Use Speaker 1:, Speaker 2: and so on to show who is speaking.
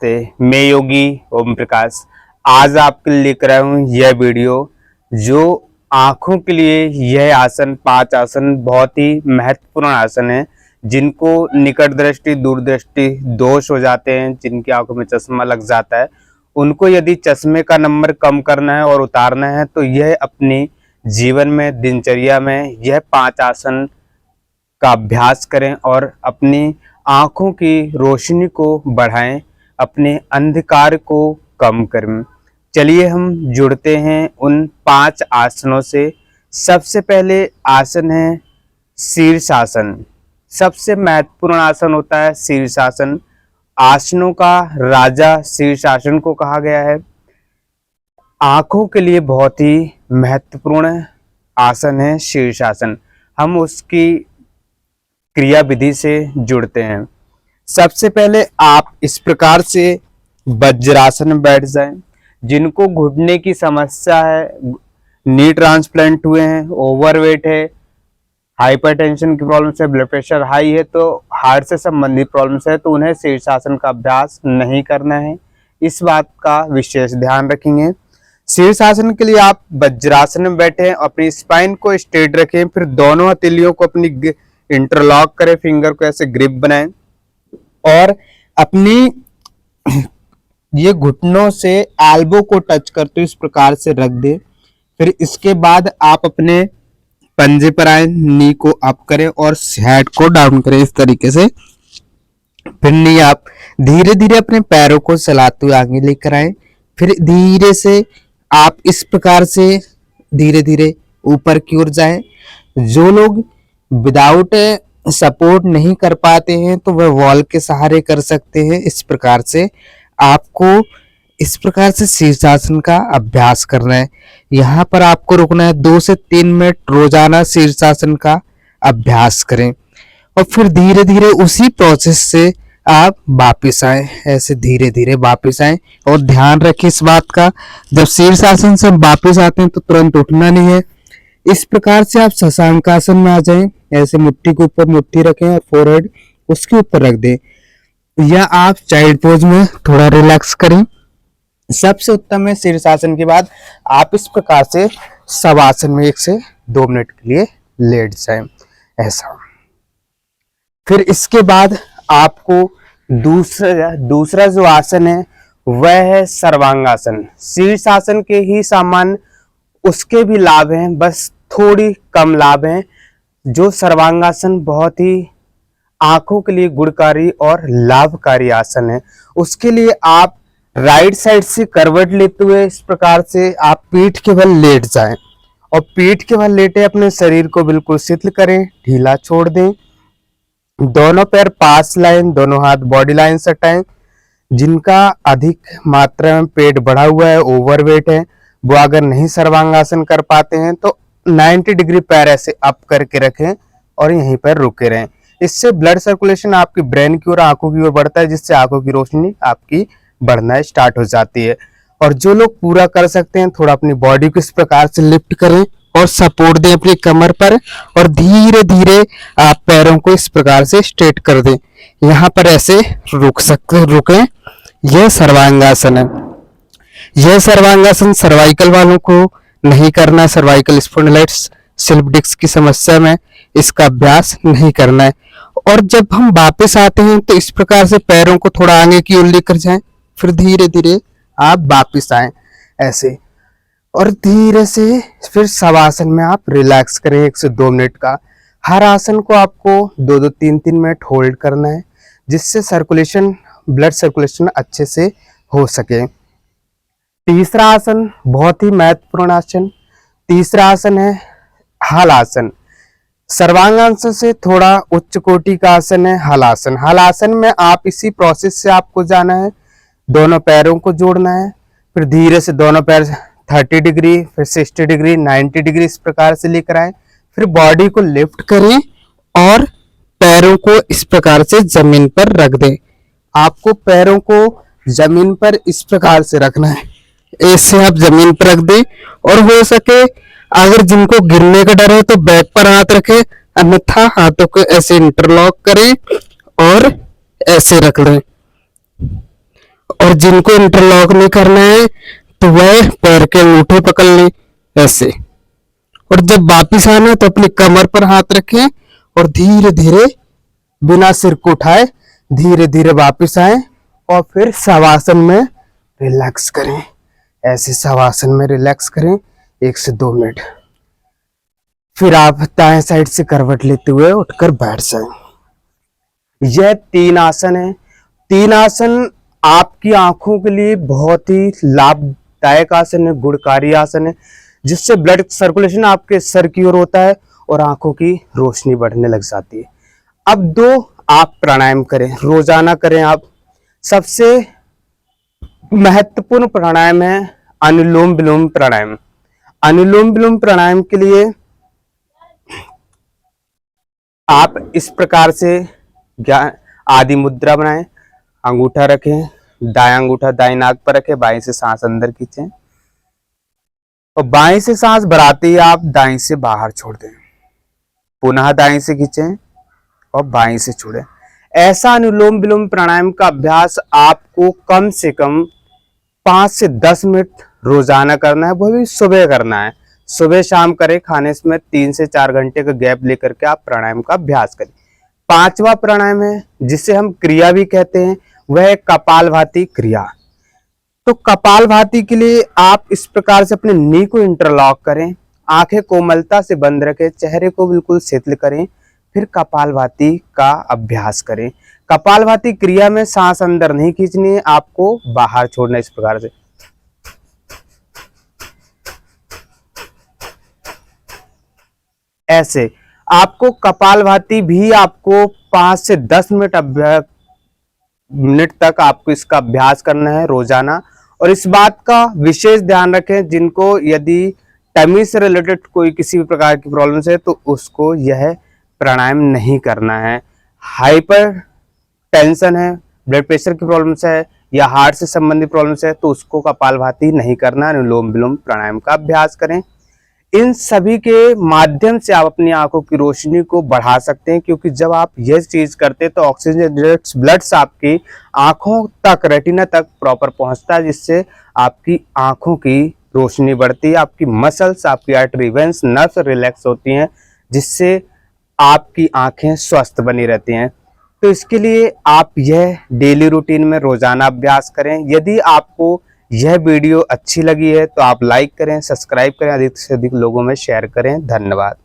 Speaker 1: नमस्ते। मैं योगी ओम प्रकाश आज आपके लिए लेकर आया हूँ यह वीडियो जो आंखों के लिए यह आसन 5 आसन बहुत ही महत्वपूर्ण आसन है। जिनको निकट दृष्टि दूर दृष्टि दोष हो जाते हैं, जिनकी आंखों में चश्मा लग जाता है, उनको यदि चश्मे का नंबर कम करना है और उतारना है तो यह अपनी जीवन में दिनचर्या में यह 5 आसन का अभ्यास करें और अपनी आंखों की रोशनी को बढ़ाएं, अपने अंधकार को कम करें। चलिए हम जुड़ते हैं उन 5 आसनों से। सबसे पहले आसन है शीर्षासन। सबसे महत्वपूर्ण आसन होता है शीर्षासन। आसनों का राजा शीर्षासन को कहा गया है। आंखों के लिए बहुत ही महत्वपूर्ण आसन है शीर्षासन। हम उसकी क्रिया विधि से जुड़ते हैं। सबसे पहले आप इस प्रकार से वज्रासन में बैठ जाएं। जिनको घुटने की समस्या है, नी ट्रांसप्लांट हुए हैं, ओवरवेट है, हाइपरटेंशन की प्रॉब्लम है, ब्लड प्रेशर हाई है, तो हार्ट से संबंधित प्रॉब्लम्स है, तो उन्हें शीर्षासन का अभ्यास नहीं करना है। इस बात का विशेष ध्यान रखेंगे। शीर्षासन के लिए आप वज्रासन में बैठे, अपनी स्पाइन को स्ट्रेट रखें, फिर दोनों हथेलियों को अपनी इंटरलॉक करें, फिंगर को ऐसे ग्रिप बनाएं और अपनी ये घुटनों से एल्बो को टच करते हुए इस प्रकार से रख दें। फिर इसके बाद आप अपने पंजे पर आए, नी को अप करें और हेड को डाउन करें इस तरीके से। फिर नी आप धीरे धीरे अपने पैरों को चलाते हुए आगे लेकर आए। फिर धीरे से आप इस प्रकार से धीरे धीरे ऊपर की ओर जाएं। जो लोग विदाउट सपोर्ट नहीं कर पाते हैं तो वह वॉल के सहारे कर सकते हैं। इस प्रकार से आपको इस प्रकार से शीर्षासन का अभ्यास करना है। यहाँ पर आपको रुकना है। 2 से 3 मिनट रोजाना शीर्षासन का अभ्यास करें और फिर धीरे धीरे उसी प्रोसेस से आप वापिस आए। ऐसे धीरे धीरे वापिस आए और ध्यान रखें इस बात का, जब शीर्षासन से वापिस आते हैं तो तुरंत उठना नहीं है। इस प्रकार से आप शशांकासन में आ जाएं। ऐसे मुट्ठी के ऊपर मुट्ठी रखें और फोरहेड उसके ऊपर रख दें, या आप चाइल्ड पोज में थोड़ा रिलैक्स करें। सबसे उत्तम है शीर्षासन के बाद आप इस प्रकार से शवासन में 1 से 2 मिनट के लिए लेट जाएं। ऐसा फिर इसके बाद आपको दूसरा जो आसन है वह है सर्वांगासन। शीर्षासन के ही सामान्य उसके भी लाभ हैं, बस थोड़ी कम लाभ हैं। जो सर्वांगासन बहुत ही आंखों के लिए गुणकारी और लाभकारी आसन है। उसके लिए आप राइट साइड से करवट लेते हुए इस प्रकार से आप पीठ के बल लेट जाएं और पीठ के बल लेटे अपने शरीर को बिल्कुल शिथिल करें, ढीला छोड़ दें। दोनों पैर पास लाइन, दोनों हाथ बॉडी लाइन से हटाएं। जिनका अधिक मात्रा में पेट बढ़ा हुआ है, ओवरवेट है, वो अगर नहीं सर्वांगासन कर पाते हैं तो 90 डिग्री पैर ऐसे अप करके रखें और यहीं पर रुके रहें। इससे ब्लड सर्कुलेशन आपकी ब्रेन की ओर, आंखों की ओर बढ़ता है, जिससे आंखों की रोशनी आपकी बढ़ना स्टार्ट हो जाती है। और जो लोग पूरा कर सकते हैं, थोड़ा अपनी बॉडी को इस प्रकार से लिफ्ट करें और सपोर्ट दें अपनी कमर पर और धीरे धीरे आप पैरों को इस प्रकार से स्ट्रेट कर दें। यहाँ पर ऐसे रुकें। यह सर्वांगासन है। यह सर्वांगासन सर्वाइकल वालों को नहीं करना है। सर्वाइकल स्पॉन्डिलाइटिस, स्लिप डिस्क की समस्या में इसका अभ्यास नहीं करना है। और जब हम वापस आते हैं तो इस प्रकार से पैरों को थोड़ा आगे की ओर लेकर जाएं, फिर धीरे धीरे आप वापस आएं ऐसे, और धीरे से फिर शवासन में आप रिलैक्स करें 1 से 2 मिनट का। हर आसन को आपको 2-2, 3-3 मिनट होल्ड करना है, जिससे सर्कुलेशन, ब्लड सर्कुलेशन अच्छे से हो सके। तीसरा आसन बहुत ही महत्वपूर्ण आसन। तीसरा आसन है हलासन। सर्वांगासन से थोड़ा उच्च कोटि का आसन है हलासन। हलासन में आप इसी प्रोसेस से आपको जाना है। दोनों पैरों को जोड़ना है, फिर धीरे से दोनों पैर 30 डिग्री, फिर 60 डिग्री, 90 डिग्री इस प्रकार से लेकर आए। फिर बॉडी को लिफ्ट करें और पैरों को इस प्रकार से जमीन पर रख दें। आपको पैरों को जमीन पर इस प्रकार से रखना है। ऐसे आप जमीन पर रख दें और हो सके अगर जिनको गिरने का डर है तो बैक पर हाथ रखें, अन्यथा हाथों को ऐसे इंटरलॉक करें और ऐसे रख लें
Speaker 2: और जिनको इंटरलॉक नहीं करना है तो वह पैर के अंगूठे पकड़ लें ऐसे। और जब वापिस आना तो अपनी कमर पर हाथ रखें और धीरे धीरे बिना सिर को उठाए धीरे धीरे वापिस आए और फिर शवासन में रिलैक्स करें। ऐसे शवासन में रिलैक्स करें 1 से 2 मिनट। फिर आप दाएं साइड से करवट लेते हुए उठकर बैठ जाएं। यह 3 आसन है। 3 आसन आपकी आंखों के लिए बहुत ही लाभदायक आसन है, गुणकारी आसन है, जिससे ब्लड सर्कुलेशन आपके सर की ओर होता है और आंखों की रोशनी बढ़ने लग जाती है। अब 2 आप प्राणायाम करें, रोजाना करें आप। सबसे महत्वपूर्ण प्राणायाम है अनुलोम विलोम प्राणायाम। अनुलोम विलोम प्राणायाम के लिए आप इस प्रकार से आदि मुद्रा बनाएं, अंगूठा रखें, दायां अंगूठा दाएं नाक पर रखें, बाएं से सांस अंदर खींचें और बाएं से सांस भराते ही आप दाएं से बाहर छोड़ दें, पुनः दाएं से खींचें और बाएं से छोड़ें। ऐसा अनुलोम विलोम प्राणायाम का अभ्यास आपको कम से कम 5 से 10 मिनट रोजाना करना है, वो भी सुबह करना है। सुबह शाम करें, खाने में 3 से 4 घंटे का गैप लेकर के आप प्राणायाम का अभ्यास करें। 5वां प्राणायाम है जिसे हम क्रिया भी कहते हैं, वह है कपालभाति क्रिया। तो कपालभाति के लिए आप इस प्रकार से अपने नी को इंटरलॉक करें, आंखें कोमलता से बंद रखें, चेहरे को बिल्कुल शिथिल करें, फिर कपालभाति का अभ्यास करें। कपालभाति क्रिया में सांस अंदर नहीं खींचनी है, आपको बाहर छोड़ना है इस प्रकार से। ऐसे आपको कपालभाति भी आपको 5 से 10 मिनट तक आपको इसका अभ्यास करना है रोजाना। और इस बात का विशेष ध्यान रखें, जिनको यदि टमी से रिलेटेड कोई किसी भी प्रकार की प्रॉब्लम है तो उसको यह प्राणायाम नहीं करना है। हाइपर टेंशन है, ब्लड प्रेशर की प्रॉब्लम्स है या हार्ट से संबंधित प्रॉब्लम्स है तो उसको कपालभाति नहीं करना, अनुलोम विलोम प्राणायाम का अभ्यास करें। इन सभी के माध्यम से आप अपनी आंखों की रोशनी को बढ़ा सकते हैं, क्योंकि जब आप यह चीज करते हैं तो ऑक्सीजन ब्लड्स आपकी आंखों तक, रेटिना तक प्रॉपर पहुंचता है, जिससे आपकी आंखों की रोशनी बढ़ती है, आपकी मसल्स, आपकी आर्टरी वेंस, नर्व्स रिलैक्स होती हैं, जिससे आपकी आंखें स्वस्थ बनी रहती हैं। तो इसके लिए आप यह डेली रूटीन में रोजाना अभ्यास करें। यदि आपको यह वीडियो अच्छी लगी है तो आप लाइक करें, सब्सक्राइब करें, अधिक से अधिक लोगों में शेयर करें। धन्यवाद।